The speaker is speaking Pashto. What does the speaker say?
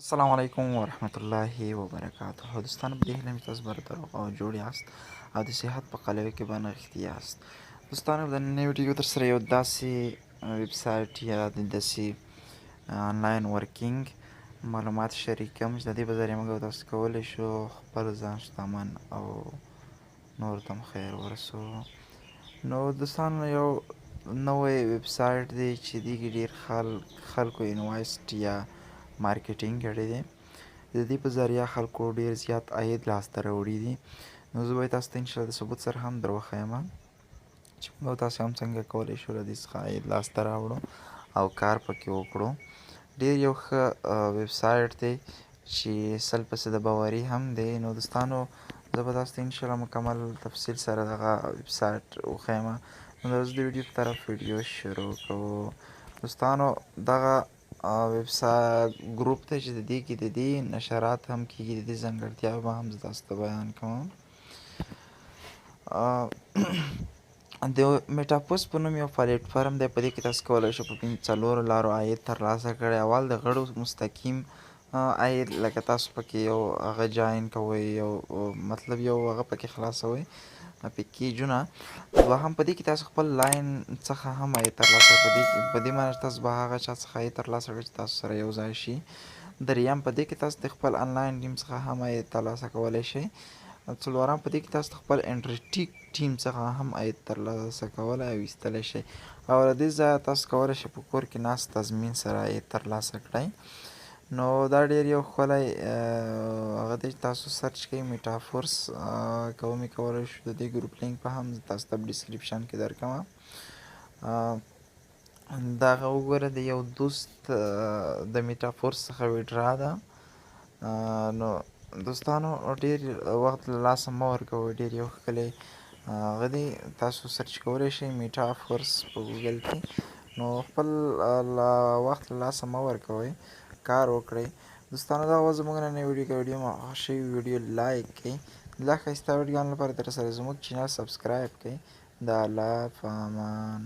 السلام علیکم ورحمت الله وبرکاته. دوستانو په دې هیله مې تاسو برابر او جوړ یاست او د صحت په قلوي کې به نغښتي یاست. دوستانو د نننۍ ویډیو در سره یو داسې ویب سایټ یا داسې آنلاین ورکینګ معلومات شریکوم چې د دې په ذریعه موږ تاسو کولی شو خپل ځان شتمن او نور ته خیر ورسو. نو دوستانو یو نوی ویب سایټ دی چې دې کې ډېر خلکو انویسټ یا مارکیټینګ کړی دی. د دې په ذریعه خلکو ډېر زیات عاید لاسته راوړي دي. نو زه به تاسو ته انشاءالله د ثبوت سره هم در وښیم چې موږ تاسو هم څنګه کولی شو له دې څخه عاید لاسته راوړو او کار پکې وکړو. ډېر یو ښه ویب سایټ دی چې سل پسې د باوري هم دی. نو دوستانو زه به تاسو ته انشاءالله مکمل تفصیل سره دغه ویب سایټ وښیم. نو اوس د ویډیو په طرف ویډیو شروع کوو. دوستانو دغه ویب سایټ ګروپ ته چې د دې کې د دې نشرات هم کېږي، د دې ځانګړتیاوې به هم زه تاسو ته بیان کوم. د میټاپوس په نوم یو پلیټفارم دی، په دې کې تاسو کولی شئ په څلورو لارو عاید ترلاسه کړئ. اول د غړو مستقیم عاید، لکه تاسو پکې یو هغه جاین کوئ، یو مطلب یو هغه پکې خلاصوئ پیکیجونه. دوهم په دې کې تاسو خپل لاین څخه هم عاید ترلاسه کړئ. په دې معنی چې تاسو به هغه چا څخه عاید ترلاسه کړئ چې تاسو سره یو ځای شي. دریم په دې کې تاسو د خپل آنلاین ټیم څخه هم عاید ترلاسه کولی شئ. څلورم په دې کې تاسو د خپل انټرټیک ټیم څخه هم عاید ترلاسه کولی او ایستلی شئ. او له دې ځایه تاسو کولی شئ په کور کې ناست تضمین سره عاید ترلاسه کړئ. نو دا ډېر یو ښکلی هغه دی چې تاسو سرچ کوئ میټافورس که ومې کولی شو. د دې ګروپ لینک به هم تاسو ته په ډسکریپشن کې درکوم. دغه وګوره د یو دوست د میټافورس څخه ویډرا ده. نو دوستانو ډېر وخت له لاسه مه ورکوئ، ډېر یو ښکلی هغه دی. تاسو سرچ کولی شئ میټافورس په ګوګل کې. نو خپل وخت له لاسه مه ورکوئ، کار وکړئ. دوستانو دا وه زموږ نننۍ ویډیو. که ویډیو مو خوښ شوي ویډیو لایک کړئ. لا ښایسته ویډیوګانو لپاره در سره زموږ چینل سبسکرایب کړئ. د الله په امان.